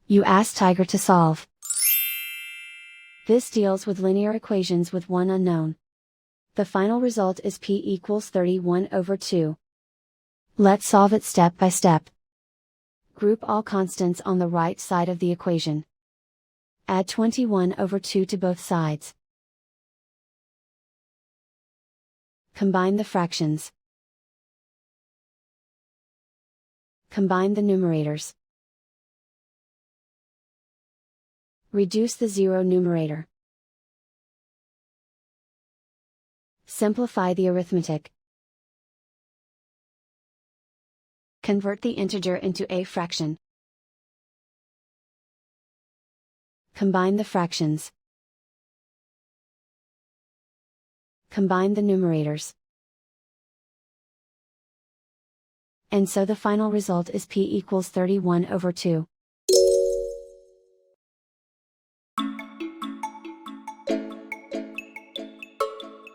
You ask Tiger to solve. This deals with linear equations with one unknown. The final result is p equals 31 over 2. Let's solve it step by step. Group all constants on the right side of the equation. Add 21 over 2 to both sides. Combine the fractions. Combine the numerators. Reduce the zero numerator. Simplify the arithmetic. Convert the integer into a fraction. Combine the fractions. Combine the numerators. And so the final result is p equals 31 over 2.